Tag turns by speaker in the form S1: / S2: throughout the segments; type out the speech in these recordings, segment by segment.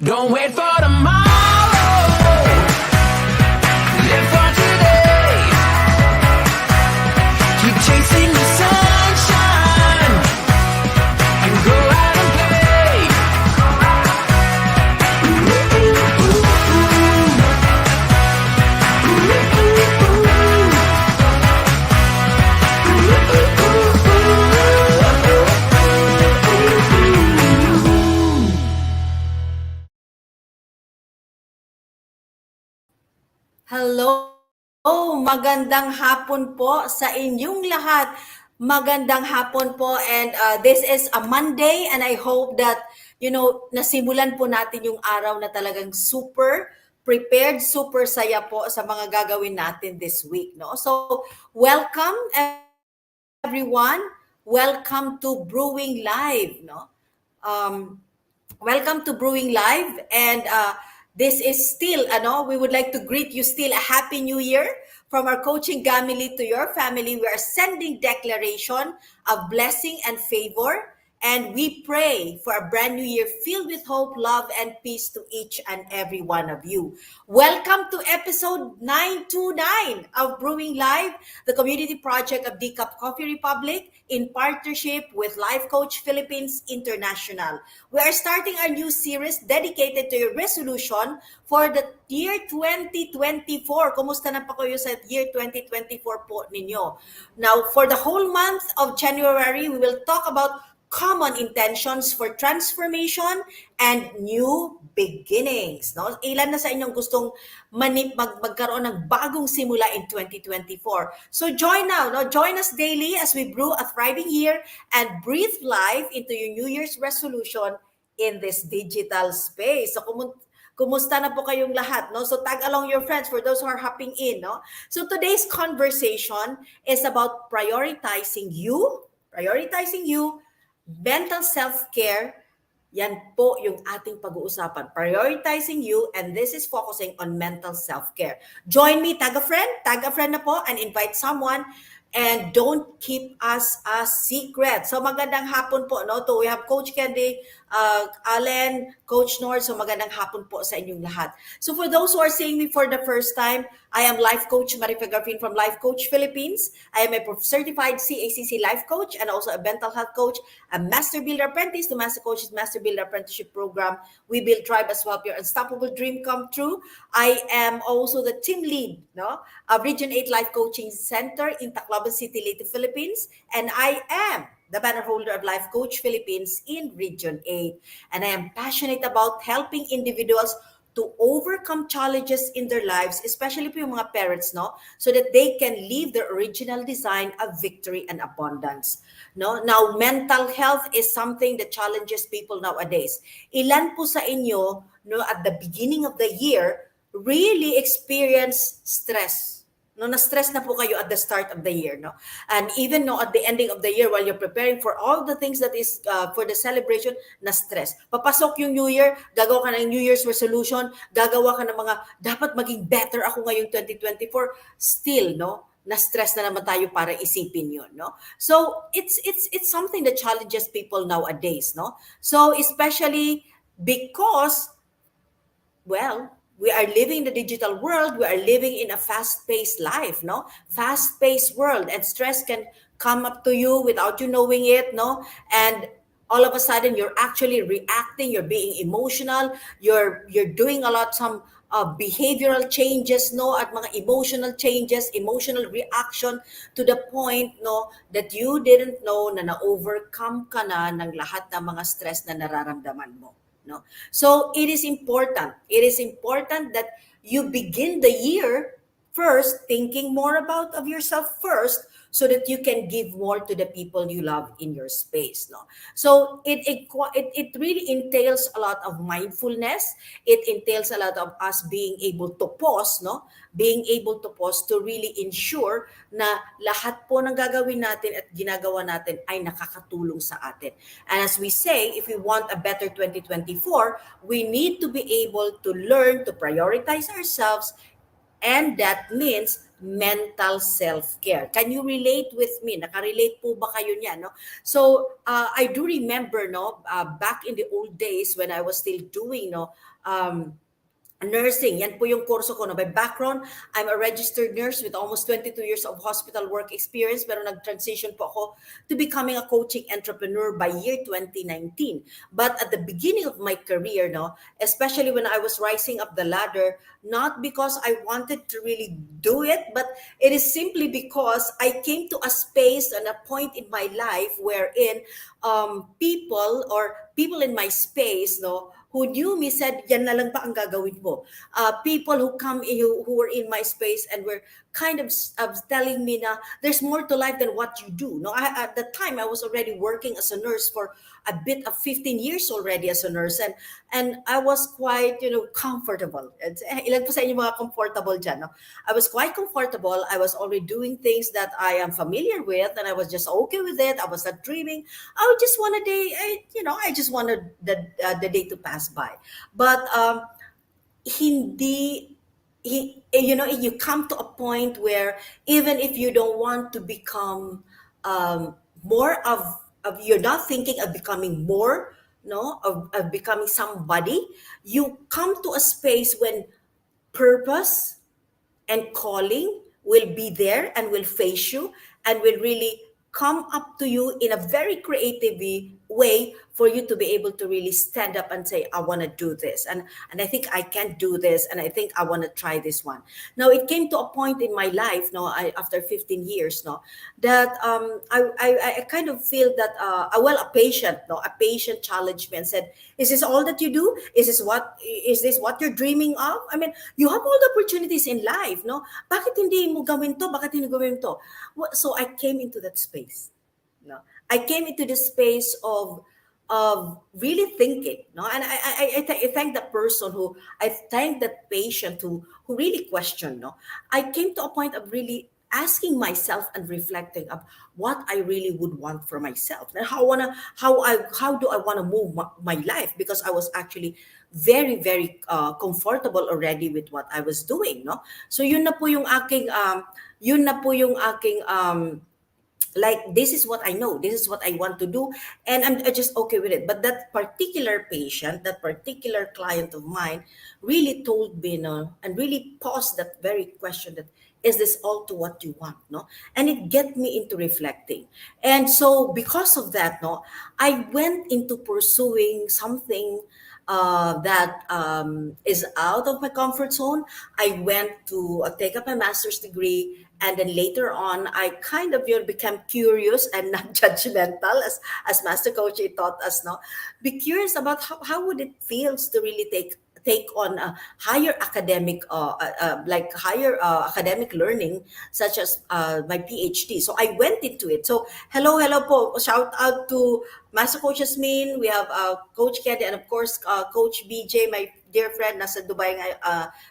S1: Don't wait for tomorrow. Live for today. Keep chasing the sunshine and go out and play.
S2: Hello, magandang hapon po sa inyong lahat. Magandang hapon po and this is a Monday and I hope that, nasimulan po natin yung araw na talagang super prepared, super saya po sa mga gagawin natin this week. No? So, welcome everyone. Welcome to Brewing Live. No? Um, Welcome to Brewing Live and this is still, we would like to greet you still a Happy New Year from our coaching family to your family. We are sending declaration of blessing and favor and we pray for a brand new year filled with hope, love, and peace to each and every one of you. Welcome to episode 929 of Brewing Live, the community project of Decaf Coffee Republic in partnership with Life Coach Philippines International. We are starting our new series dedicated to your resolution for the year 2024. Kumusta na pa kayo sa year 2024 po ninyo? Now, for the whole month of January, we will talk about common intentions for transformation and new beginnings. No? Ilan na sa inyong gustong magkaroon ng bagong simula in 2024? So join now. No? Join us daily as we brew a thriving year and breathe life into your New Year's resolution in this digital space. So kumusta na po kayong lahat? No? So tag along your friends for those who are hopping in. No? So today's conversation is about prioritizing you, mental self-care, yan po yung ating pag-uusapan. Prioritizing you, and this is focusing on mental self-care. Join me, tag a friend na po, and invite someone, and don't keep us a secret. So magandang hapon po, no? So we have Coach Candy, Allen, Coach Nord, so magandang hapon po sa inyong lahat. So for those who are seeing me for the first time, I am Life Coach Marife Garfin from Life Coach Philippines. I am a certified CACC life coach and also a mental health coach, a Master Builder Apprentice to Master Coach's Master Builder Apprenticeship Program. We build tribe as well, your unstoppable dream come true. I am also the team lead, no, of Region 8 Life Coaching Center in Tacloban City, Leyte, Philippines, and I am the banner holder of Life Coach Philippines in Region 8. And I am passionate about helping individuals to overcome challenges in their lives, especially po yung mga parents, no? So that they can live their original design of victory and abundance. No? Now, mental health is something that challenges people nowadays. Ilan po sa inyo, no, at the beginning of the year, really experience stress? No, na-stress na po kayo at the start of the year, no? And even no, at the ending of the year, while you're preparing for all the things that is for the celebration, na-stress. Papasok yung New Year, gagawa ka ng New Year's resolution, gagawa ka ng mga, dapat maging better ako ngayong 2024, still, no? Na-stress na naman tayo para isipin yun, no? So, it's something that challenges people nowadays, no? So, especially because, well, we are living in the digital world. We are living in a fast-paced life, no? Fast-paced world, and stress can come up to you without you knowing it, no? And all of a sudden, you're actually reacting. You're being emotional. You're doing a lot some behavioral changes, no? At mga emotional changes, emotional reaction to the point, no, that you didn't know na na-overcome ka na ng lahat ng mga stress na nararamdaman mo. No? So it is important. It is important that you begin the year first thinking more about of yourself first so that you can give more to the people you love in your space. No? So it really entails a lot of mindfulness. It entails a lot of us being able to pause, no? Being able to pause to really ensure na lahat po ng gagawin natin at ginagawa natin ay nakakatulong sa atin. And as we say, if we want a better 2024, we need to be able to learn to prioritize ourselves And that means mental self-care. Can you relate with me? Nakarelate po ba kayo niyan, no? So, I do remember, no, back in the old days when I was still doing, no, nursing. Yan po yung kurso ko. No? By background, I'm a registered nurse with almost 22 years of hospital work experience, pero nag-transition po ako to becoming a coaching entrepreneur by year 2019. But at the beginning of my career, no, especially when I was rising up the ladder, not because I wanted to really do it, but it is simply because I came to a space and a point in my life wherein people in my space, no, who knew me said, yan na lang ba ang gagawin mo? People who come in, who were in my space and were kind of telling me na there's more to life than what you do. No, at the time I was already working as a nurse for a bit of 15 years already as a nurse, and I was quite, comfortable. Ilan po sa inyo mga comfortable dyan, no? I was quite comfortable. I was already doing things that I am familiar with, and I was just okay with it. I was not dreaming. I would just want a day, I just wanted the day to pass by. But hindi you come to a point where even if you don't want to become more of you're not thinking of becoming more, no, of becoming somebody, you come to a space when purpose and calling will be there and will face you and will really come up to you in a very creative way for you to be able to really stand up and say, I want to do this, and I think I can do this, and I think I want to try this one. Now it came to a point in my life, no, after 15 years, no, that I kind of feel that a patient challenged me and said, is this all that you do? Is this what you're dreaming of? I mean, you have all the opportunities in life, no? Bakit hindi mo gawin to? Bakit hindi gawin to? So I came into that space. No, I came into the space of really thinking. No, and I thank the person who I thank that patient who really questioned. No, I came to a point of really asking myself and reflecting of what I really would want for myself and how do I want to move my life, because I was actually very comfortable already with what I was doing, no. So yun na po yung aking like, this is what I know, this is what I want to do, and I'm just okay with it. But that particular patient, that particular client of mine really told me, no, and really paused that very question, that is this all to what you want, no? And it get me into reflecting. And so because of that, no, I went into pursuing something that is out of my comfort zone. I went to take up my master's degree, and then later on, I kind of become curious and not judgmental, as Master Coach taught us. No, be curious about how would it feels to really take on a higher academic like higher academic learning, such as my PhD. So I went into it. So hello po, shout out to Master Coach Yasmin. We have Coach Kedi, and of course Coach BJ, my dear friend, nasa Dubai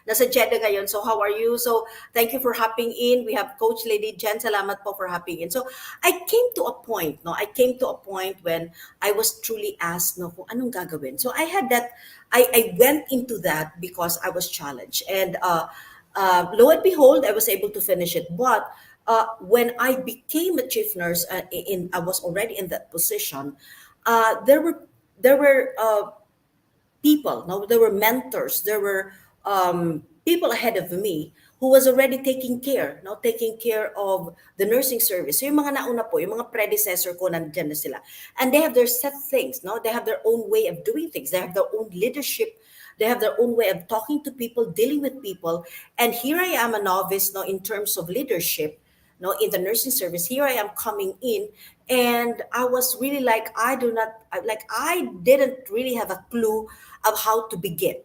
S2: nasa Jeddah ngayon. So how are you? So thank you for hopping in. We have Coach Lady Jen, salamat po for hopping in. So I came to a point, no, I came to a point when I was truly asked, no, kung anong gagawin. So I had that, I went into that because I was challenged, and lo and behold, I was able to finish it. But when I became a chief nurse, I was already in that position. There were people. No, there were mentors. There were people ahead of me who was already taking care of the nursing service. So yung mga nauna po, yung mga predecessor ko, nandiyan na sila. And they have their set things, no? They have their own way of doing things. They have their own leadership. They have their own way of talking to people, dealing with people. And here I am, a novice, no, in terms of leadership, no, in the nursing service. Here I am coming in, and I was really like, I didn't really have a clue of how to begin,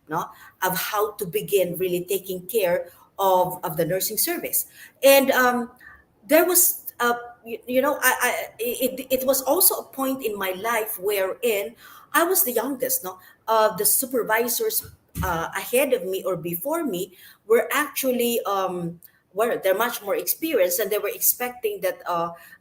S2: no, of how to begin really taking care of the nursing service. And there was it was also a point in my life wherein I was the youngest, no, the supervisors ahead of me or before me were actually they're much more experienced, and they were expecting that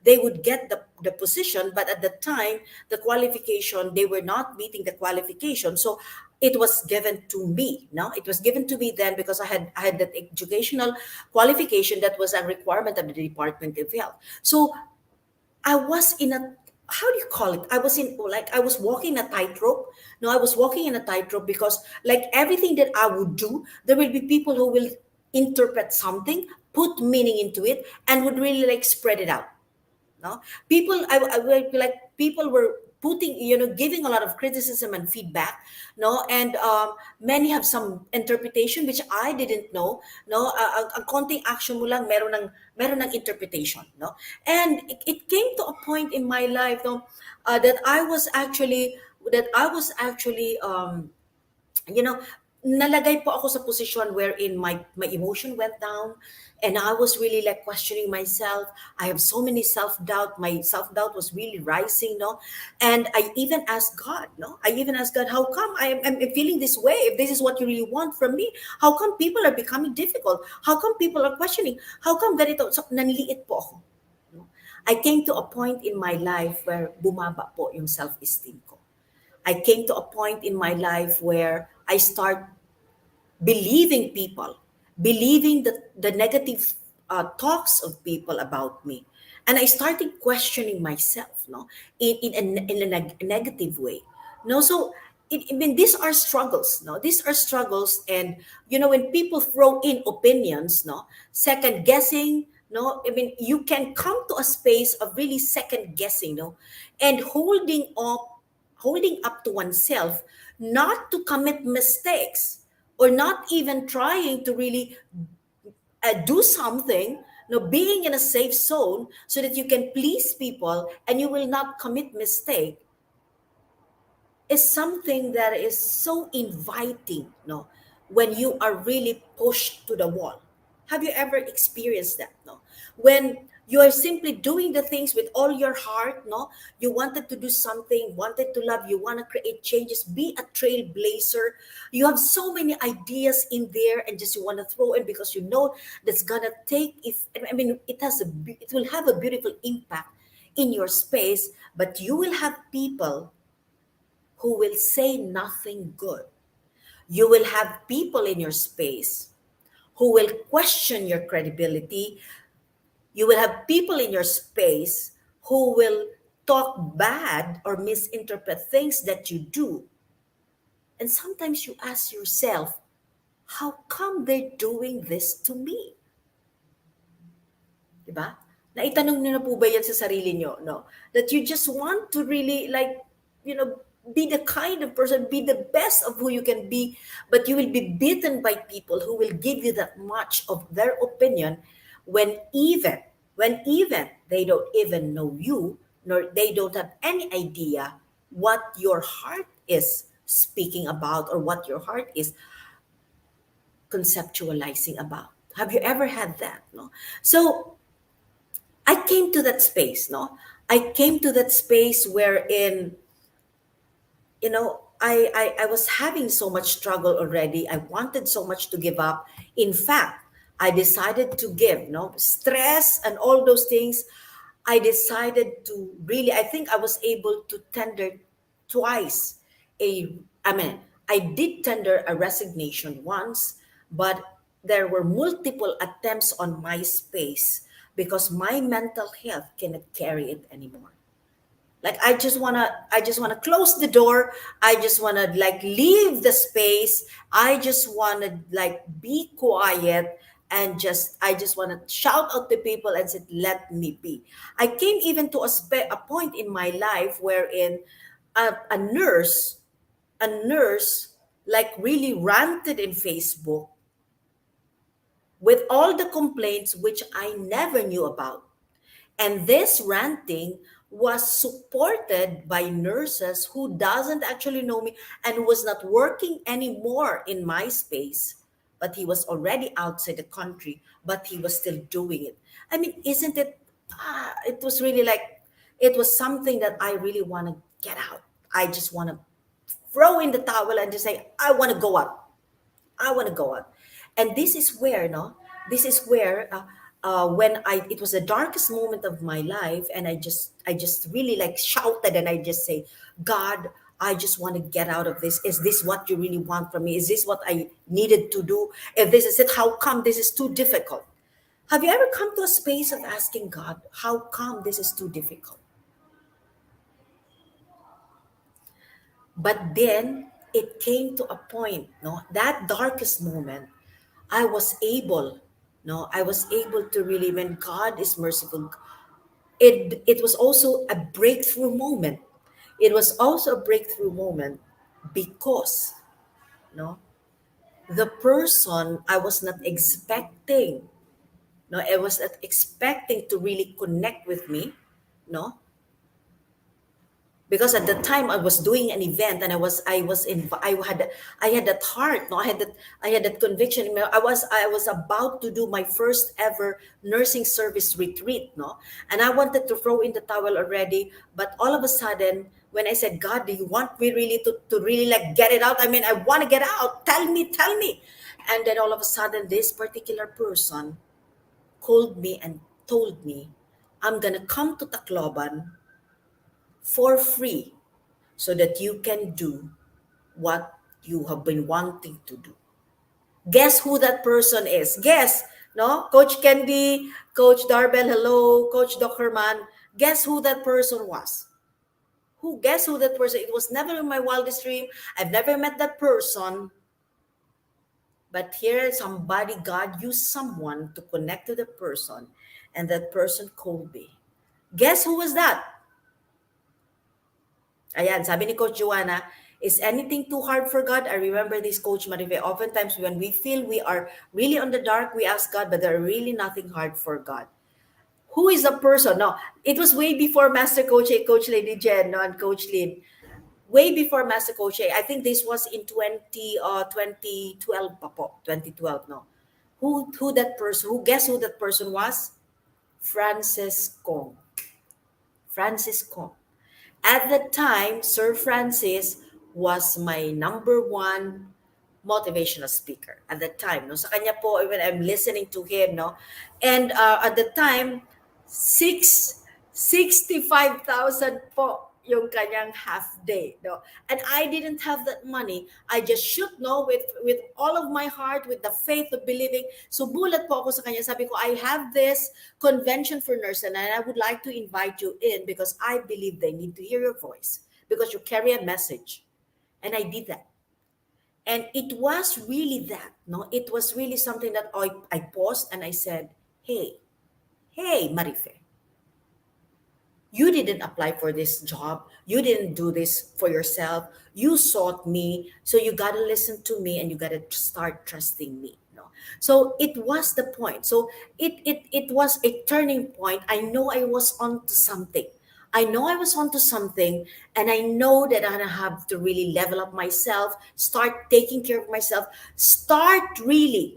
S2: they would get the position, but at the time the qualification, they were not meeting the qualification. So it was given to me. No, it was given to me then because I had that educational qualification that was a requirement of the Department of Health. So I was in a, how do you call it? I was in, like, I was walking a tightrope. No, I was walking in a tightrope because, like, everything that I would do, there will be people who will interpret something, put meaning into it, and would really like spread it out. No, people, I would be like, people were putting, giving a lot of criticism and feedback. No, and many have some interpretation which I didn't know. No, ang konting action mo lang, meron ng interpretation. No, and it came to a point in my life, no, that I was actually you know, nalagay po ako sa posisyon wherein my emotion went down, and I was really like questioning myself. I have so many self-doubt. My self-doubt was really rising, no? And I even asked God, no? I even asked God, how come I'm feeling this way? If this is what you really want from me, how come people are becoming difficult? How come people are questioning? How come ganito? So, nanliit po ako. No? I came to a point in my life where bumaba po yung self-esteem ko. I came to a point in my life where I start believing people, believing the negative talks of people about me. And I started questioning myself, no, in a negative way. No, so I mean, these are struggles, no, these are struggles. And, when people throw in opinions, no, second guessing, no, I mean, you can come to a space of really second guessing, no, and holding up to oneself, not to commit mistakes, or not even trying to really do something, being in a safe zone so that you can please people and you will not commit mistake, is something that is so inviting, no, when you are really pushed to the wall. Have you ever experienced that, no? When you are simply doing the things with all your heart, no? You wanted to do something, wanted to love, you want to create changes, be a trailblazer. You have so many ideas in there and just you want to throw in because you know that's gonna take, if I mean, it will have a beautiful impact in your space, but you will have people who will say nothing good. You will have people in your space who will question your credibility. You will have people in your space who will talk bad or misinterpret things that you do. And sometimes you ask yourself, how come they're doing this to me? Diba? Naitanong niyo na po ba yan sa sarili niyo, no? That you just want to really like, be the kind of person, be the best of who you can be, but you will be beaten by people who will give you that much of their opinion when even they don't even know you, nor they don't have any idea what your heart is speaking about or what your heart is conceptualizing about. Have you ever had that? No. So I came to that space, no? I came to that space wherein, I was having so much struggle already. I wanted so much to give up. In fact, I decided to give, no? Stress and all those things. I decided to really, I think I was able to tender twice I mean, I did tender a resignation once, but there were multiple attempts on my space because my mental health cannot carry it anymore. Like, I just wanna close the door. I just wanna like leave the space. I just wanna like be quiet, and I just wanna shout out to people and say, let me be. I came even to a point in my life wherein a nurse like really ranted in Facebook with all the complaints which I never knew about. And this ranting was supported by nurses who doesn't actually know me and who was not working anymore in my space, but he was already outside the country, but he was still doing it. I mean, isn't it? It was really like, it was something that I really want to get out. I just want to throw in the towel and just say, I want to go out. I want to go out. And this is where, no, this is where when I it was the darkest moment of my life, and I just really like shouted, and I just say, God, I just want to get out of this. Is this what you really want from me? Is this what I needed to do? If this is it, how come this is too difficult? Have you ever come to a space of asking God, how come this is too difficult? But then it came to a point, no, that darkest moment, I was able, no, I was able to really, when God is merciful, it was also a breakthrough moment. It was also a breakthrough moment because, no, the person I was not expecting, no, I was not expecting to really connect with me, no, because at the time I was doing an event, and I had that heart, no, I had that conviction in I was about to do my first ever nursing service retreat, no, and I wanted to throw in the towel already, but all of a sudden when I said, God, do you want me really to really like get it out? I mean, I want to get out, tell me. And then all of a sudden this particular person called me and told me, I'm gonna come to Tacloban for free so that you can do what you have been wanting to do. Guess who that person is? Guess, no? Coach Candy, Coach Darbel, hello, Coach Doc Herman. Guess who that person was? Guess who that person? It was never in my wildest dream. I've never met that person. But here, somebody, God used someone to connect to the person, and that person called me. Guess who was that? Ayan, sabi ni Coach Joanna, is anything too hard for God? I remember this, Coach Marife. Oftentimes when we feel we are really on the dark, we ask God, but there are really nothing hard for God. Who is the person? No, it was way before Master Coach A, Coach Lady Jen, no, and Coach Lynn. Way before Master Coach A. I think this was in 2012 pa po. 2012, no. Who that person? Guess who that person was? Francis Kong. Francis Kong. At that time, Sir Francis was my number one motivational speaker at that time. No, sa kanya po, when I'm listening to him, no, and at the time, 65,000 po yung kanyang half day, no, and I didn't have that money. I just should know with all of my heart, with the faith of believing. So bulat po ako sa kanya. Sabi ko, I have this convention for nurses, and I would like to invite you in because I believe they need to hear your voice because you carry a message. And I did that. And it was really that, no? It was really something that I paused and I said, hey, Marife, you didn't apply for this job. You didn't do this for yourself. You sought me. So you got to listen to me and you got to start trusting me. No? So it was the point. So it was a turning point. I know I was onto something. I know I was onto something, and I know that I have to really level up myself, start taking care of myself, start really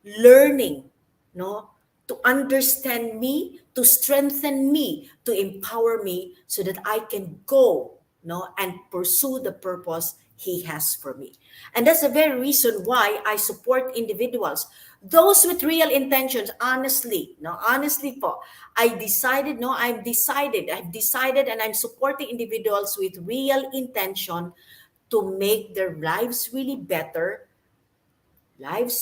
S2: learning, no, to understand me, to strengthen me, to empower me so that I can go, no, and pursue the purpose he has for me. And that's the very reason why I support individuals, those with real intentions. Honestly, no, honestly po, I've decided, and I'm supporting individuals with real intention to make their lives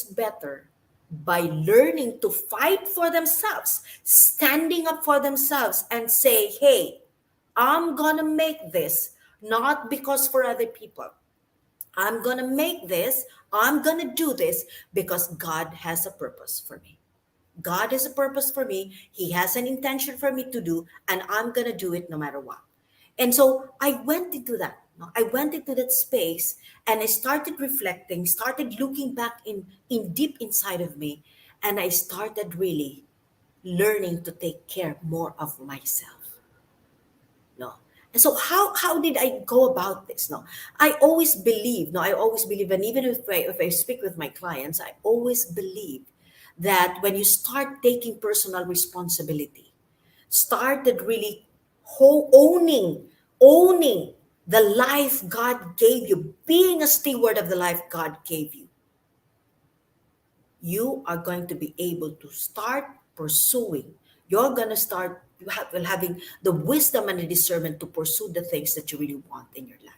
S2: better by learning to fight for themselves, standing up for themselves, and say, hey, I'm gonna make this not because for other people. I'm gonna make this, I'm gonna do this because God has a purpose for me. God has a purpose for me. He has an intention for me to do, and I'm going to do it no matter what. And so I went into that. No? I went into that space and I started reflecting, started looking back in deep inside of me, and I started really learning to take care more of myself. No. And so how did I go about this? No. I always believe, and even if I speak with my clients, I always believe that when you start taking personal responsibility, started really owning the life God gave you, being a steward of the life God gave you, you are going to be able to start pursuing. You're going to start having the wisdom and the discernment to pursue the things that you really want in your life.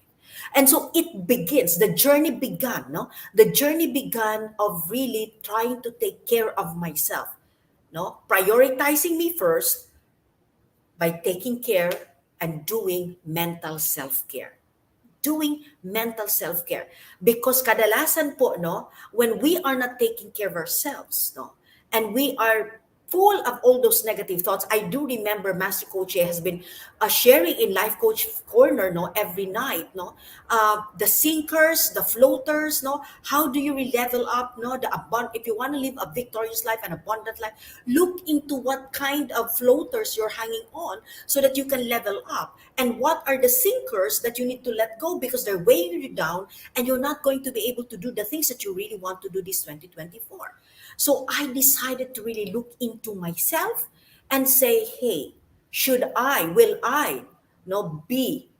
S2: And so it begins, the journey began, no? The journey began of really trying to take care of myself, no? Prioritizing me first by taking care and doing mental self-care, doing mental self-care. Because kadalasan po, no, when we are not taking care of ourselves, no, and we are full of all those negative thoughts. I do remember Master Coach has been sharing in Life Coach Corner, no, every night, no, the sinkers, the floaters, no, how do you level up, no, if you want to live a victorious life, an abundant life, look into what kind of floaters you're hanging on so that you can level up, and what are the sinkers that you need to let go because they're weighing you down and you're not going to be able to do the things that you really want to do this 2024. So I decided to really look into myself and say, hey, will I, no, be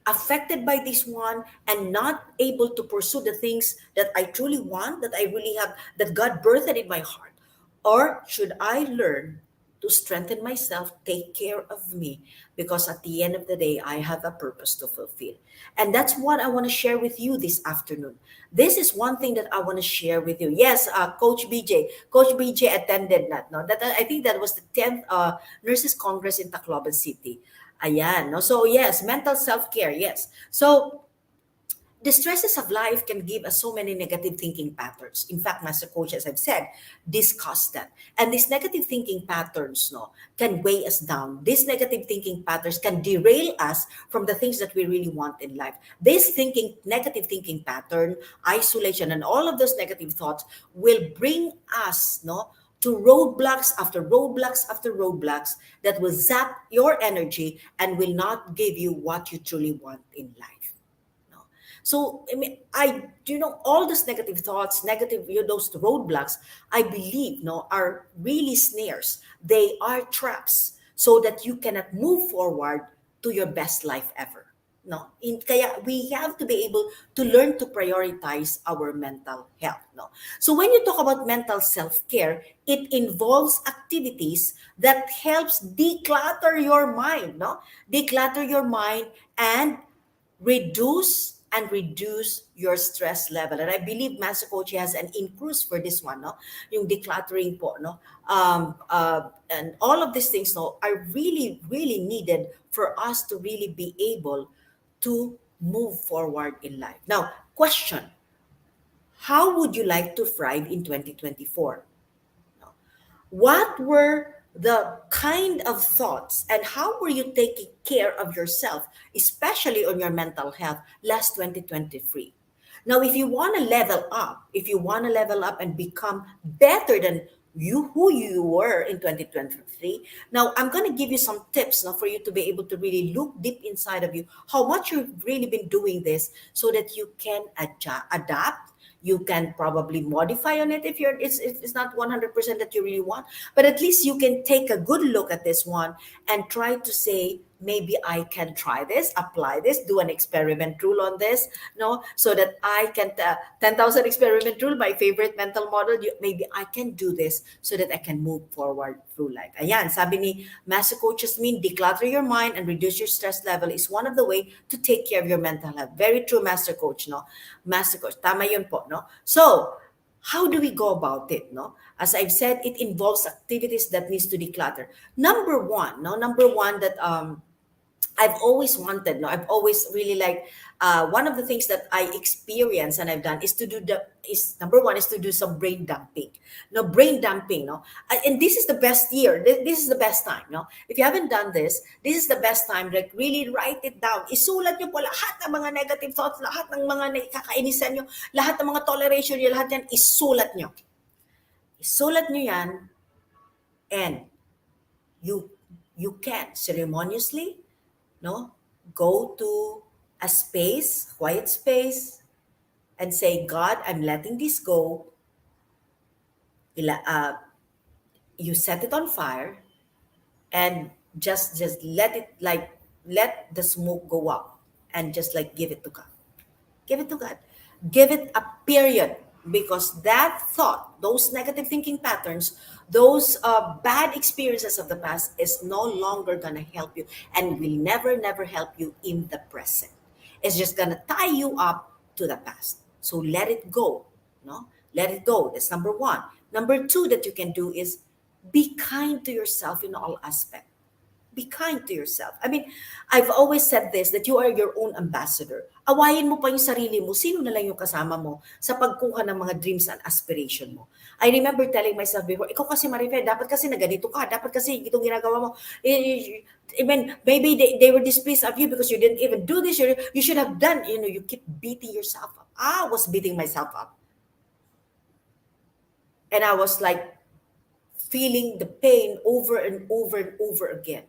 S2: affected by this one and not able to pursue the things that I truly want, that I really have, that God birthed in my heart? Or should I learn to strengthen myself, take care of me? Because at the end of the day, I have a purpose to fulfill. And that's what I want to share with you this afternoon. This is one thing that I want to share with you. Yes, Coach BJ attended that. No, that I think that was the 10th Nurses Congress in Tacloban City. Ayan, no? So yes, mental self-care, yes. So the stresses of life can give us so many negative thinking patterns. In fact, Master Coach, as I've said, discuss that. And these negative thinking patterns, no, can weigh us down. These negative thinking patterns can derail us from the things that we really want in life. Negative thinking pattern, isolation, and all of those negative thoughts will bring us, no, to roadblocks after roadblocks after roadblocks that will zap your energy and will not give you what you truly want in life. No. So I mean, all those negative thoughts, those roadblocks, I believe, no, are really snares. They are traps, so that you cannot move forward to your best life ever. No, kaya we have to be able to learn to prioritize our mental health. No, so when you talk about mental self care, it involves activities that helps declutter your mind. No, declutter your mind and reduce your stress level. And I believe Master Coach has an increase for this one, no? Yung decluttering po, no? And all of these things, no, are really, really needed for us to really be able to move forward in life. Now, question, how would you like to thrive in 2024? What were the kind of thoughts and how were you taking care of yourself, especially on your mental health last 2023? Now, if you want to level up, and become better than who you were in 2023, now I'm going to give you some tips now for you to be able to really look deep inside of you, how much you've really been doing this so that you can adapt. You can probably modify on it if it's not 100% that you really want, but at least you can take a good look at this one and try to say, maybe I can try this, apply this, do an experiment rule on this, no, so that I can 10,000 experiment rule, my favorite mental model. Maybe I can do this so that I can move forward through life. Ayan, sabi ni Master Coach Jasmine, declutter your mind and reduce your stress level is one of the way to take care of your mental health. Very true, Master Coach, no? Master Coach, tama yun po, no? So, how do we go about it, no? As I've said, it involves activities that needs to declutter. Number one that I've always wanted, no, I've always really like, one of the things that I experience and I've done is number one is to do some brain dumping. No, brain dumping, no, and this is the best year. This is the best time, no. If you haven't done this, this is the best time. Like really write it down. Isulat nyo po lahat ng mga negative thoughts, lahat ng mga nakakainisan nyo, lahat ng mga toleration nyo, lahat yan, isulat nyo. Isulat nyo yan, and you can ceremoniously, no, go to a space, quiet space, and say, God, I'm letting this go. You set it on fire and just let it, like, let the smoke go up and just like give it to God. Give it to God. Give it a period. because that thought, those negative thinking patterns, those bad experiences of the past is no longer going to help you and will never, never help you in the present. It's just going to tie you up to the past. So let it go. No, let it go. That's number one. Number two that you can do is be kind to yourself in all aspects. Be kind to yourself. I mean, I've always said this, that you are your own ambassador. Awayin mo pa yung sarili mo, sino na lang yung kasama mo sa pagkuha ng mga dreams and aspiration mo. I remember telling myself before, ikaw kasi Marife, dapat kasi na ganito ka, dapat kasi itong ginagawa mo. I mean, maybe they were displeased of you because you didn't even do this, you should have done, you keep beating yourself up. I was beating myself up. And I was like feeling the pain over and over and over again.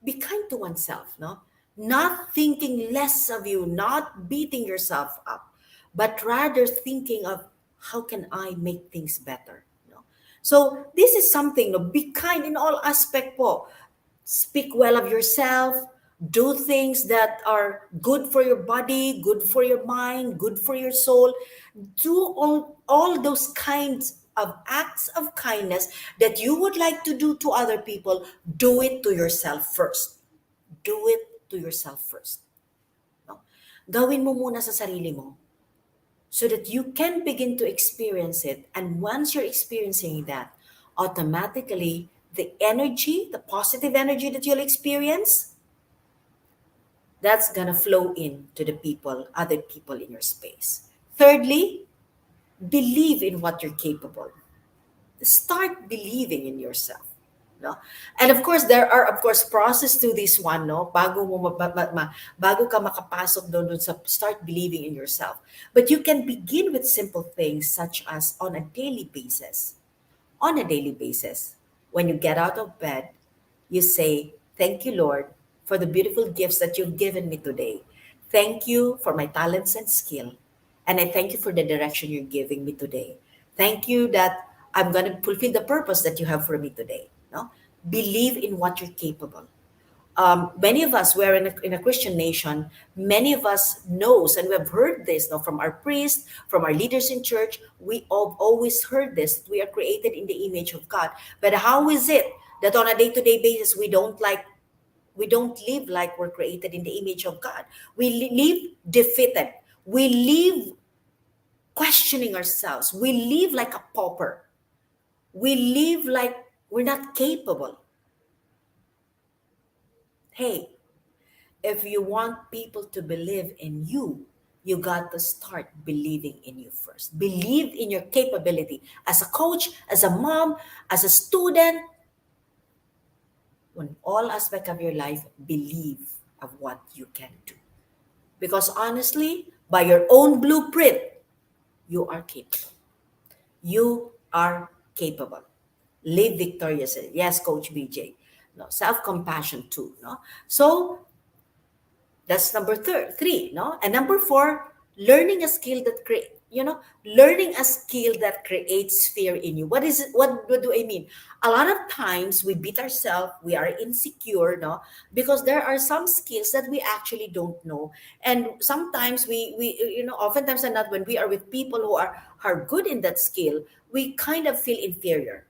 S2: Be kind to oneself, no? Not thinking less of you, not beating yourself up, but rather thinking of how can I make things better, no? So this is something, no? Be kind in all aspect po. Speak well of yourself, do things that are good for your body, good for your mind, good for your soul. Do all those kinds of acts of kindness that you would like to do to other people, do it to yourself first. Do it to yourself first. No? Gawin mo muna sa sarili mo so that you can begin to experience it. And once you're experiencing that, automatically the energy, the positive energy that you'll experience, that's gonna flow in to the people, other people in your space. Thirdly, believe in what you're capable. Start believing in yourself, no? And of course there are of course process to this one, no, bago ka makapasok doon sa start believing in yourself. But you can begin with simple things such as on a daily basis. On a daily basis, when you get out of bed, you say, thank you, Lord, for the beautiful gifts that you've given me today. Thank you for my talents and skill. And I thank you for the direction you're giving me today. Thank you that I'm going to fulfill the purpose that you have for me today. No? Believe in what you're capable. Many of us, we're in a Christian nation, many of us knows, and we've heard this, no, from our priests, from our leaders in church. We all always heard this. We are created in the image of God. But how is it that on a day-to-day basis we don't live like we're created in the image of God? We live defeated. We live questioning ourselves. We live like a pauper. We live like we're not capable. Hey, if you want people to believe in you, you got to start believing in you first. Believe in your capability as a coach, as a mom, as a student. On all aspects of your life, believe of what you can do. Because honestly, by your own blueprint, you are capable. You are capable. Live victoriously. Yes, Coach BJ. No, self-compassion too. No, so that's number three. No, and number four, learning a skill that learning a skill that creates fear in you. What is it? What do I mean? A lot of times we beat ourselves. We are insecure. No, because there are some skills that we actually don't know, and sometimes we oftentimes and not when we are with people who are good in that skill, we kind of feel inferior.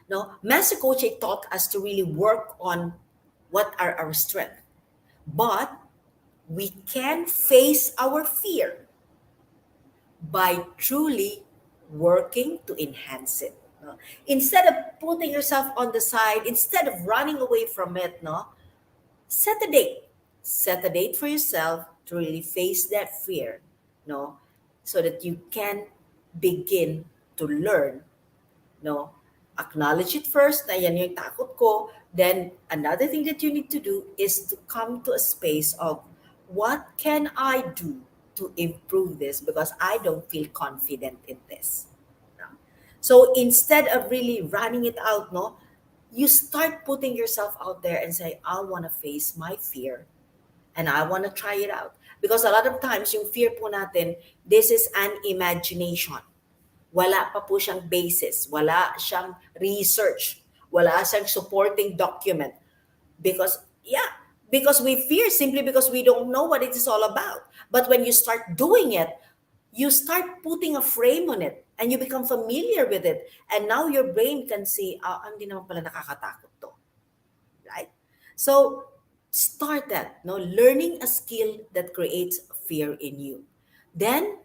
S2: No, Master Coaching taught us to really work on what are our strengths, but we can face our fear by truly working to enhance it. No? Instead of putting yourself on the side, instead of running away from it, no, set a date. Set a date for yourself to really face that fear, no, so that you can begin to learn, no, acknowledge it first na yan yung takot ko. Then another thing that you need to do is to come to a space of what can I do to improve this because I don't feel confident in this. No? So instead of really running it out, no, you start putting yourself out there and say, I want to face my fear and I want to try it out. Because a lot of times, yung fear po natin, this is an imagination. Wala pa po siyang basis. Wala siyang research. Wala siyang supporting document. Because, yeah, because we fear simply because we don't know what it is all about. But when you start doing it, you start putting a frame on it and you become familiar with it. And now your brain can see, hindi naman pala nakakatakot to. Right? So start that, no, learning a skill that creates fear in you. Then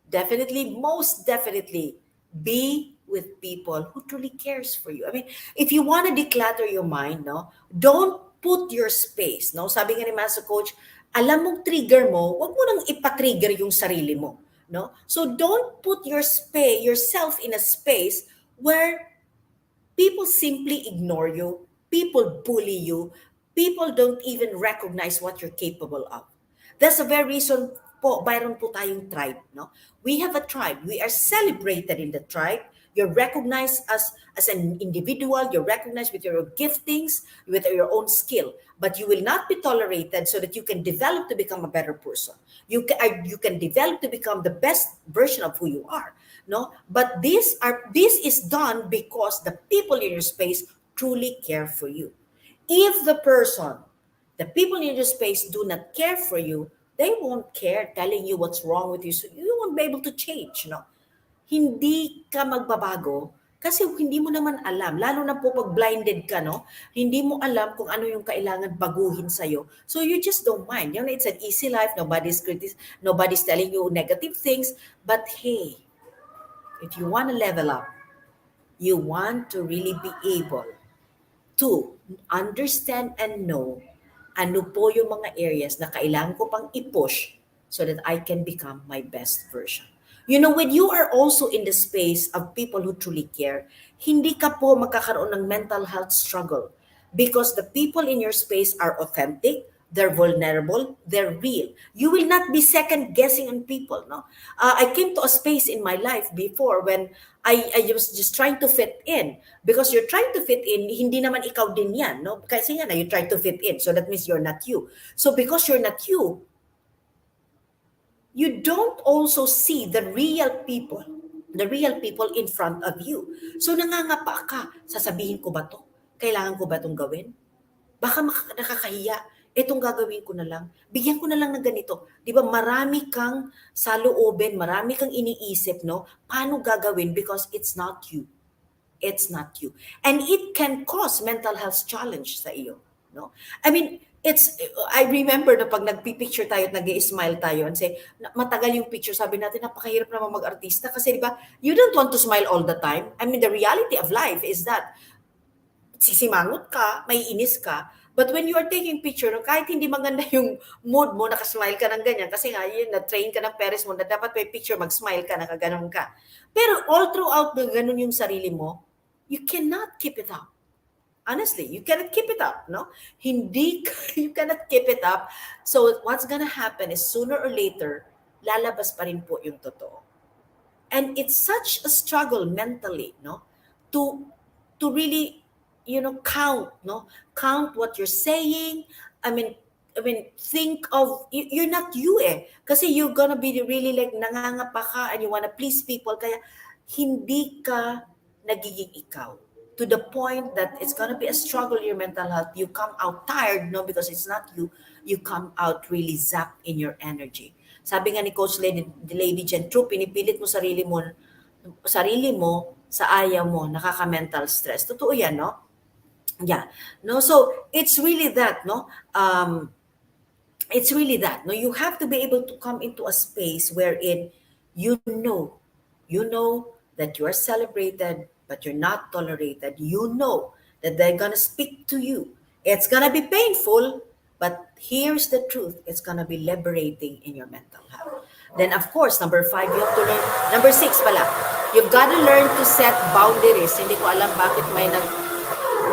S2: definitely, most definitely, be with people who truly cares for you. I mean, if you want to declutter your mind, no, don't put your space, no. Sabi nga ni Master Coach, alam mong trigger mo, wag mo nang ipa-trigger yung sarili mo, no. So don't put yourself in a space where people simply ignore you, people bully you, people don't even recognize what you're capable of. That's the very reason po, mayroon po tayong tribe, no? We have a tribe. We are celebrated in the tribe. You're recognized as an individual. You're recognized with your giftings, with your own skill. But you will not be tolerated so that you can develop to become a better person. You can develop to become the best version of who you are. No, but this is done because the people in your space truly care for you. If the people in your space do not care for you, they won't care telling you what's wrong with you. So you won't be able to change, no? Hindi ka magbabago kasi hindi mo naman alam. Lalo na po pag blinded ka, no? Hindi mo alam kung ano yung kailangan baguhin sa'yo. So you just don't mind. You know, it's an easy life. Nobody's telling you negative things. But hey, if you want to level up, you want to really be able to understand and know ano po yung mga areas na kailangan ko pang i-push so that I can become my best version. You know, when you are also in the space of people who truly care, hindi ka po magkakaroon ng mental health struggle because the people in your space are authentic, they're vulnerable, they're real. You will not be second guessing on people, no? I came to a space in my life before when I was just trying to fit in. Because you're trying to fit in, hindi naman ikaw din yan, no? Kasi nga na, you try to fit in. So that means you're not you. So because you're not you, you don't also see the real people in front of you. So nangangapa ka, sasabihin ko ba to? Kailangan ko ba itong gawin? Baka nakakahiya. Itong gagawin ko na lang. Bigyan ko na lang ng ganito. Di ba marami kang saloobin, marami kang iniisip, no? Paano gagawin? Because it's not you. It's not you. And it can cause mental health challenge sa iyo, no? I mean, I remember na pag nagpipicture tayo at nag-i-smile tayo and say, matagal yung picture, sabi natin, napakahirap naman mag-artista kasi di ba, you don't want to smile all the time. I mean, the reality of life is that sisimangot ka, may inis ka, but when you are taking picture, no, kahit hindi maganda yung mood mo, nakasmile ka ng ganyan, kasi nga, yun, na-train ka ng parents mo na dapat may picture, mag-smile ka, nakaganon ka. Pero all throughout na ganun yung sarili mo, you cannot keep it up. Honestly, you cannot keep it up, no? You cannot keep it up. So what's gonna happen is sooner or later, lalabas pa rin po yung totoo. And it's such a struggle mentally, no? To really, count what you're saying. I mean, think of, you're not you eh. Kasi you're gonna be really like nangangapa ka and you wanna please people. Kaya hindi ka nagiging ikaw. To the point that it's gonna be a struggle in your mental health. You come out tired, no? Because it's not you. You come out really zapped in your energy. Sabi nga ni Coach Lady Jen, true, pinipilit mo sarili mo sa ayaw mo, nakaka-mental stress. Totoo yan, no? Yeah. No, so it's really that, no? It's really that. No, you have to be able to come into a space wherein you know that you are celebrated, but you're not tolerated. You know that they're gonna speak to you. It's gonna be painful, but here's the truth. It's gonna be liberating in your mental health. Then of course, number 5, you have to learn. Number 6 pala, you've got to learn to set boundaries. Hindi ko alam bakit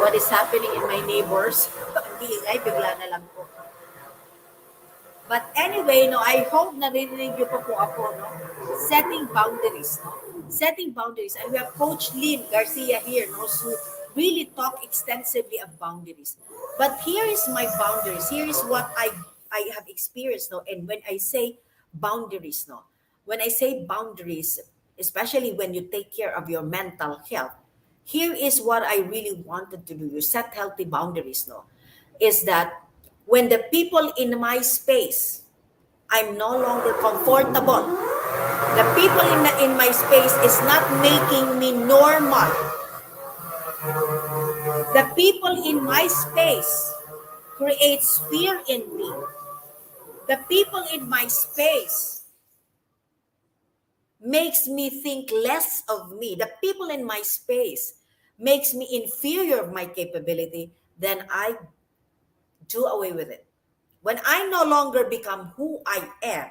S2: what is happening in my neighbors. Hindi, bigla na lang po. But anyway, no, I hope narinig niyo pa po ako, no? Setting boundaries, no? Setting boundaries. And we have Coach Lynn Garcia here, no? So really talk extensively of boundaries. But here is my boundaries. Here is what I have experienced, no? And when I say boundaries, no? When I say boundaries, especially when you take care of your mental health, here is what I really wanted to do. You set healthy boundaries, no? Is that When the people in my space, I'm no longer comfortable. The people in my space is not making me normal. The people in my space creates fear in me. The people in my space makes me think less of me. The people in my space makes me inferior of my capability. Then I do away with it. When I no longer become who I am,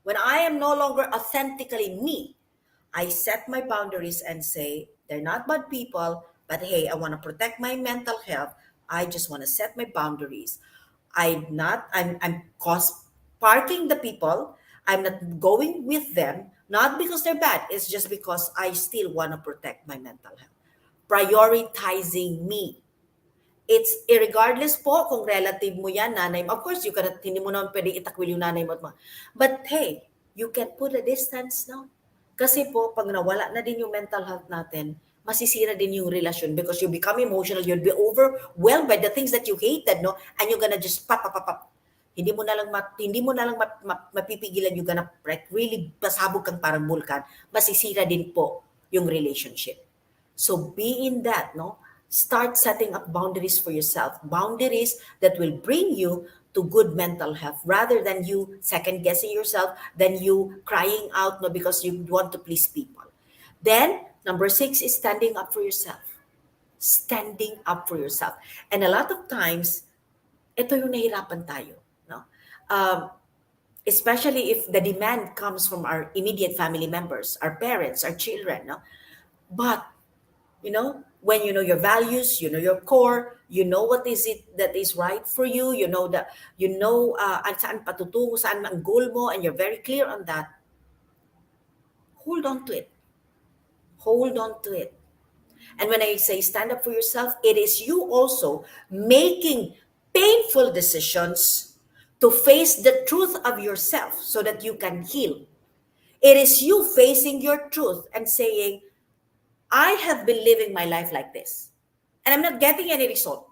S2: when I am no longer authentically me, I set my boundaries and say, they're not bad people, but hey, I want to protect my mental health. I just want to set my boundaries. I'm parking the people. I'm not going with them, not because they're bad. It's just because I still want to protect my mental health. Prioritizing me. It's irregardless po kung relative mo yan, nanay mo. Of course, you cannot, hindi mo naman pwede itakwil yung nanay mo at mga. But hey, you can put a distance now. Kasi po, pag nawala na din yung mental health natin, masisira din yung relasyon because you become emotional, you'll be overwhelmed by the things that you hated, no? And you're gonna just pop. Hindi mo na lang mapipigilan, you're gonna like really pasabog kang parang bulkan. Masisira din po yung relationship. So be in that, no? Start setting up boundaries for yourself. Boundaries that will bring you to good mental health rather than you second guessing yourself, than you crying out no because you want to please people. Then number 6 is standing up for yourself. Standing up for yourself. And a lot of times, ito yung nahirapan tayo, no? Especially if the demand comes from our immediate family members, our parents, our children, no? But when you know your values, you know your core, you know what is it that is right for you, saan patutungo, saan ang goal mo, and you're very clear on that. Hold on to it. Hold on to it. And when I say stand up for yourself, it is you also making painful decisions to face the truth of yourself so that you can heal. It is you facing your truth and saying, I have been living my life like this, and I'm not getting any result.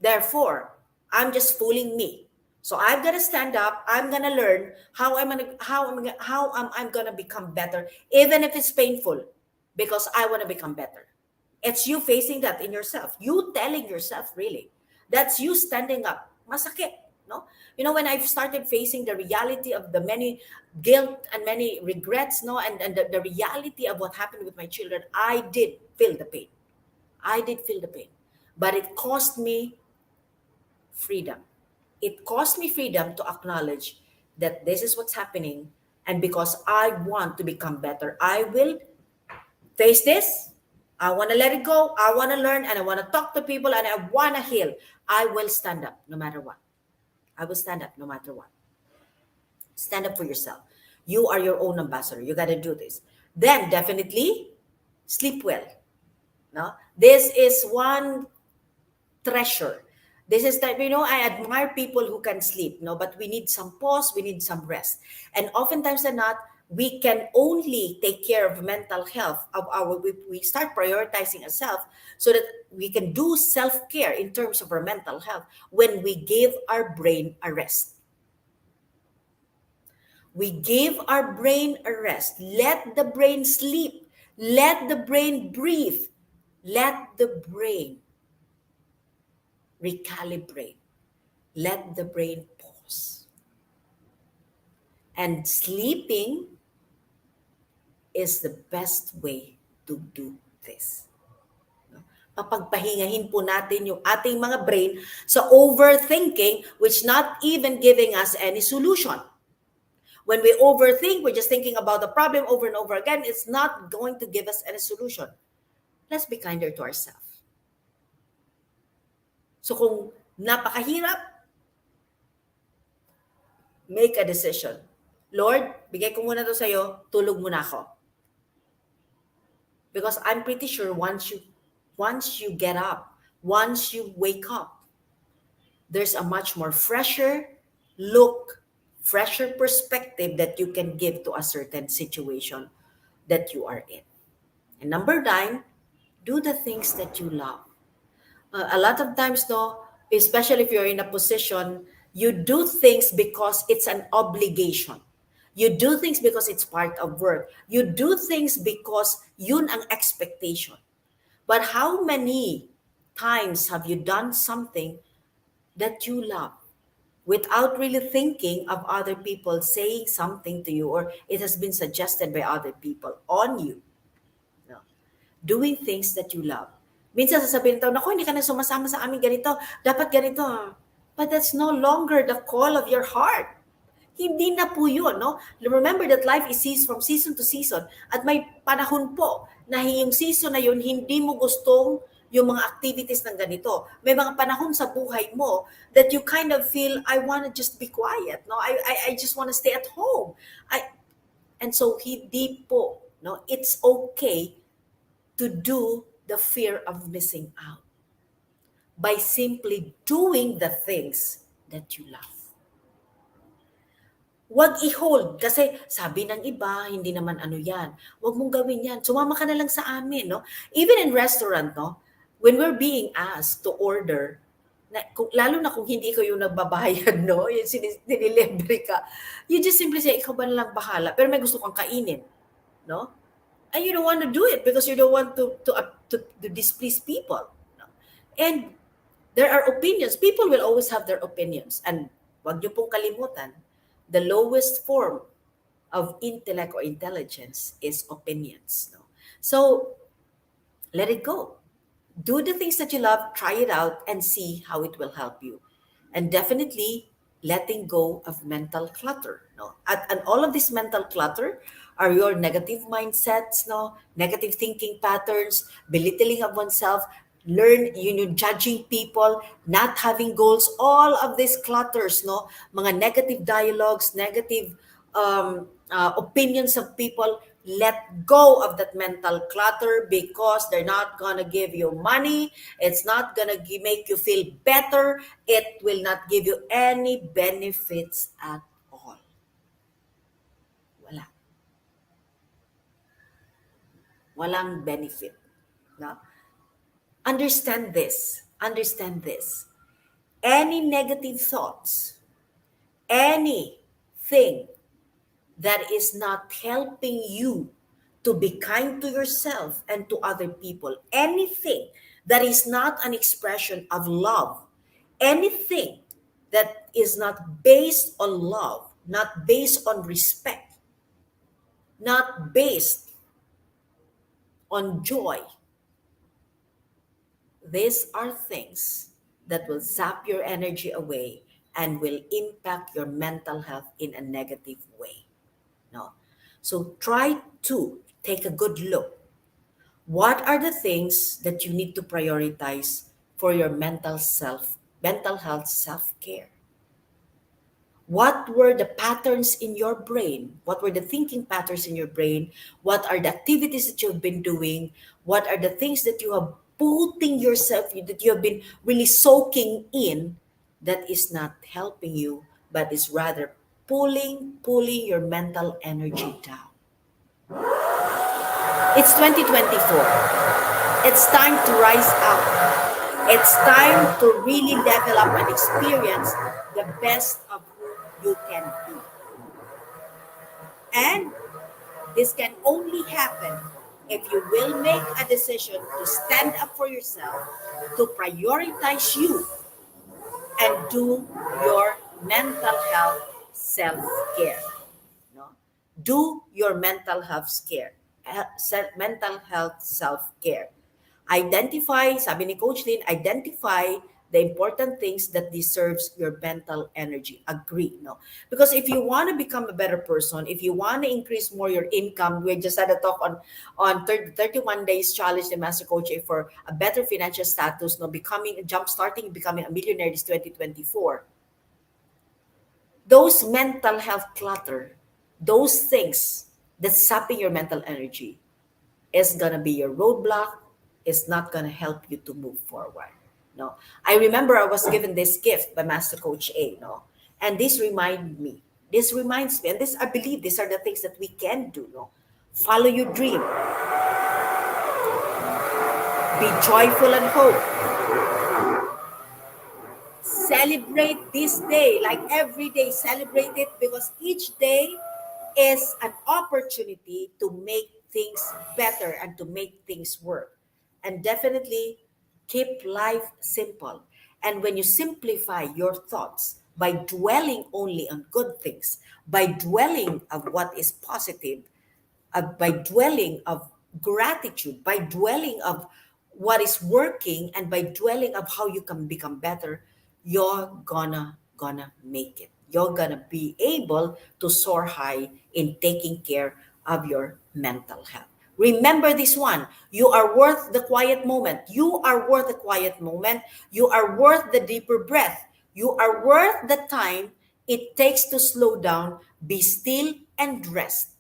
S2: Therefore, I'm just fooling me. So I'm gonna stand up. I'm gonna learn how I'm gonna become better, even if it's painful, because I want to become better. It's you facing that in yourself. You telling yourself, really. That's you standing up. Masakit, no? When I've started facing the reality of the many guilt and many regrets, no, and the reality of what happened with my children, I did feel the pain. I did feel the pain. But it cost me freedom. It cost me freedom to acknowledge that this is what's happening. And because I want to become better, I will face this. I want to let it go. I want to learn, and I want to talk to people, and I want to heal. I will stand up no matter what. I will stand up no matter what. Stand up for yourself. You are your own ambassador. You got to do this. Then definitely sleep well. No? This is one treasure. This is that, I admire people who can sleep, no, but we need some pause, we need some rest. And oftentimes than not, we can only take care of mental health we start prioritizing ourselves so that we can do self-care in terms of our mental health when we give our brain a rest. We give our brain a rest. Let the brain sleep. Let the brain breathe. Let the brain recalibrate. Let the brain pause. And sleeping is the best way to do this. Papagpahingahin po natin yung ating mga brain sa overthinking, which not even giving us any solution. When we overthink, we're just thinking about the problem over and over again. It's not going to give us any solution. Let's be kinder to ourselves. So kung napakahirap, make a decision. Lord, bigay ko muna to sa'yo, tulog muna ako. Because I'm pretty sure once you get up, once you wake up, there's a much more fresher look, fresher perspective that you can give to a certain situation that you are in. And number 9, do the things that you love. A lot of times, no, especially if you're in a position, you do things because it's an obligation. You do things because it's part of work. You do things because yun ang expectation. But how many times have you done something that you love without really thinking of other people saying something to you, or it has been suggested by other people on you? No. Doing things that you love. Minsan sasabihin tao, naku, hindi ka na sumasama sa amin ganito, dapat ganito. But that's no longer the call of your heart. Hindi na po yun, no? Remember that life is from season to season. At may panahon po na yung season na yun, hindi mo gustong yung mga activities ng ganito. May mga panahon sa buhay mo that you kind of feel, I want to just be quiet. No, I just want to stay at home. And so hindi po, no? It's okay to do the fear of missing out by simply doing the things that you love. Huwag i-hold kasi sabi ng iba, hindi naman ano yan. Huwag mong gawin yan. Sumama ka na lang sa amin, no? Even in restaurant, no? When we're being asked to order, lalo na kung hindi ko yung nagbabayad, no? Yung dinilibre ka. You just simply say, ikaw ba na lang bahala? Pero may gusto kang kainin, no? And you don't want to do it because you don't want to displease people. No? And there are opinions. People will always have their opinions. And wag niyo pong kalimutan, the lowest form of intellect or intelligence is opinions. No? So let it go. Do the things that you love, try it out, and see how it will help you. And definitely letting go of mental clutter. No? And all of this mental clutter are your negative mindsets, no? Negative thinking patterns, belittling of oneself, judging people, not having goals, all of these clutters, no? Mga negative dialogues, negative opinions of people. Let go of that mental clutter because they're not going to give you money. It's not going to make you feel better. It will not give you any benefits at all. Wala. Walang benefit. No? Understand this. Understand this. Any negative thoughts, anything that is not helping you to be kind to yourself and to other people, anything that is not an expression of love, anything that is not based on love, not based on respect, not based on joy, these are things that will zap your energy away and will impact your mental health in a negative way. No. So try to take a good look. What are the things that you need to prioritize for your mental health self-care? What were the patterns in your brain? What were the thinking patterns in your brain? What are the activities that you've been doing? What are the things that you have putting yourself, that you have been really soaking in, that is not helping you, but is rather pulling your mental energy down? It's 2024. It's time to rise up. It's time to really level up and experience the best of who you can be. And this can only happen if you will make a decision to stand up for yourself, to prioritize you, and do your mental health self-care. No? Do your mental health self-care. Identify, sabi ni Coach Lynn, identify the important things that deserves your mental energy. Agree, no? Because if you want to become a better person, if you want to increase more your income, we just had a talk on 31 days challenge the Master Coach A for a better financial status, no, becoming a millionaire this 2024. Those mental health clutter, those things that's sapping your mental energy is gonna be your roadblock, is not gonna help you to move forward. No, I remember I was given this gift by Master Coach A, no, and this reminds me, and this, I believe these are the things that we can do, no. Follow your dream. Be joyful and hope. Celebrate this day, like every day, celebrate it because each day is an opportunity to make things better and to make things work. And definitely keep life simple. And when you simplify your thoughts by dwelling only on good things, by dwelling of what is positive, by dwelling of gratitude, by dwelling of what is working, and by dwelling of how you can become better, you're gonna make it. You're gonna be able to soar high in taking care of your mental health. Remember this one. You are worth the quiet moment. You are worth the quiet moment. You are worth the deeper breath. You are worth the time it takes to slow down, be still, and rest.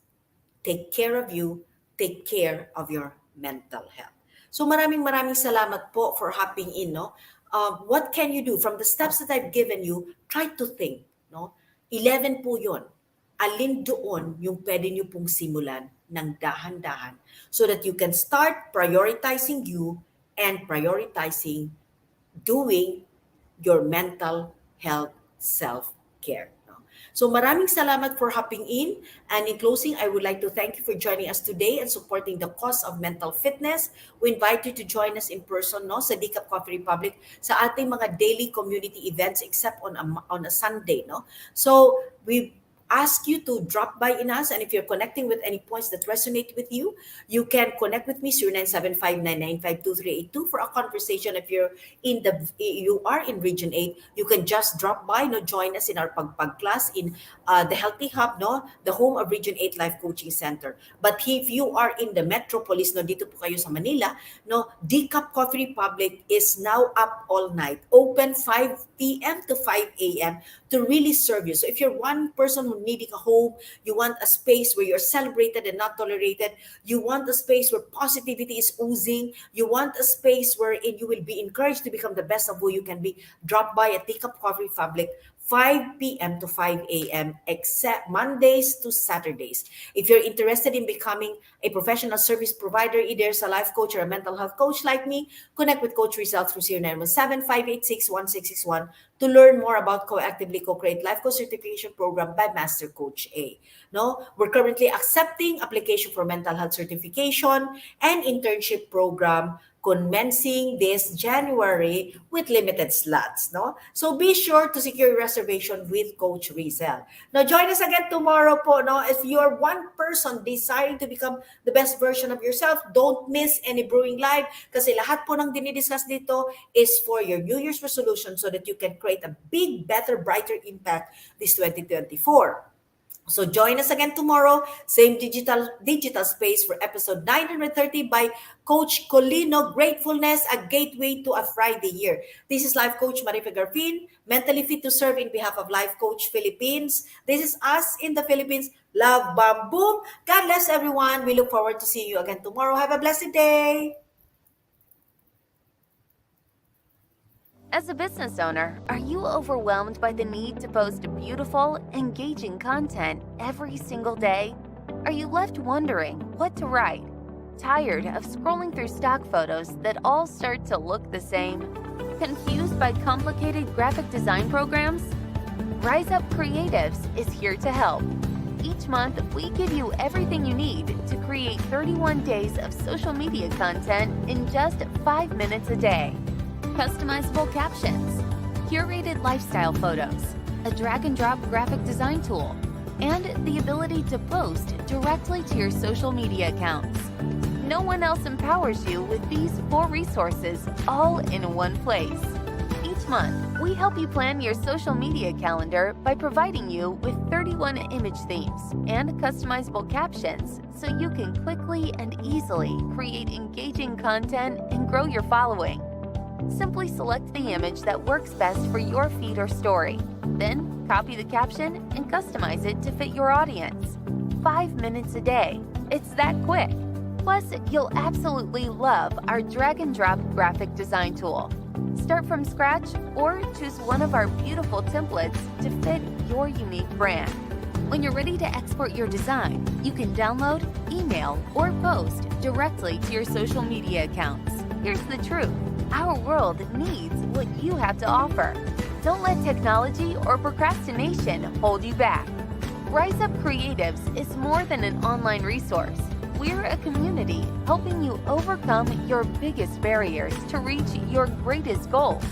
S2: Take care of you, take care of your mental health. So maraming salamat po for hopping in, no? What can you do? From the steps that I've given you, try to think, no? 11 po yon. Alin doon yung pwede nyo pong simulan ng dahan-dahan so that you can start prioritizing you and prioritizing doing your mental health self-care. No? So maraming salamat for hopping in. And in closing, I would like to thank you for joining us today and supporting the cause of mental fitness. We invite you to join us in person, no, sa GCaCC Coffee Republic sa ating mga daily community events except on a Sunday. No? So we ask you to drop by in us, and if you're connecting with any points that resonate with you, you can connect with me 0975-995-2382 for a conversation. If you are in Region 8, you can just drop by, no, join us in our pagpag class in the Healthy Hub, no, the home of Region 8 Life Coaching Center. But if you are in the metropolis, no, dito po kayo sa Manila, no, GCaCC Coffee Republic is now up all night, open 5 p.m. to 5 a.m. to really serve you. So if you're one person who needing a home, you want a space where you're celebrated and not tolerated, you want a space where positivity is oozing, you want a space wherein you will be encouraged to become the best of who you can be, drop by at GCaCC Coffee Republic 5 p.m. to 5 a.m. except Mondays to Saturdays. If you're interested in becoming a professional service provider, either as a life coach or a mental health coach like me, connect with Coach Rezzhel through 0917-586-1661 to learn more about co-actively co-create life coach certification program by Master Coach A. No, we're currently accepting application for mental health certification and internship program commencing this January with limited slots, no? So be sure to secure your reservation with Coach Rezzhel. Now, join us again tomorrow po, no? If you're one person desiring to become the best version of yourself, don't miss any Brewing Live kasi lahat po ng dinidiscuss dito is for your New Year's resolution so that you can create a big, better, brighter impact this 2024. So join us again tomorrow, same digital space for episode 930 by Coach Colino, Gratefulness, a Gateway to a Friday Year. This is Life Coach Marife Garfin, mentally fit to serve in behalf of Life Coach Philippines. This is us in the Philippines. Love, bam, boom. God bless everyone. We look forward to seeing you again tomorrow. Have a blessed day.
S3: As a business owner, are you overwhelmed by the need to post beautiful, engaging content every single day? Are you left wondering what to write? Tired of scrolling through stock photos that all start to look the same? Confused by complicated graphic design programs? Rise Up Creatives is here to help. Each month, we give you everything you need to create 31 days of social media content in just 5 minutes a day. Customizable captions, curated lifestyle photos, a drag-and-drop graphic design tool, and the ability to post directly to your social media accounts. No one else empowers you with these 4 resources all in one place. Each month, we help you plan your social media calendar by providing you with 31 image themes and customizable captions so you can quickly and easily create engaging content and grow your following. Simply select the image that works best for your feed or story. Then, copy the caption and customize it to fit your audience. 5 minutes a day. It's that quick. Plus, you'll absolutely love our drag-and-drop graphic design tool. Start from scratch or choose one of our beautiful templates to fit your unique brand. When you're ready to export your design, you can download, email, or post directly to your social media accounts. Here's the truth. Our world needs what you have to offer. Don't let technology or procrastination hold you back. Rise Up Creatives is more than an online resource. We're a community helping you overcome your biggest barriers to reach your greatest goals.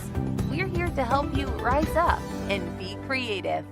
S3: We're here to help you rise up and be creative.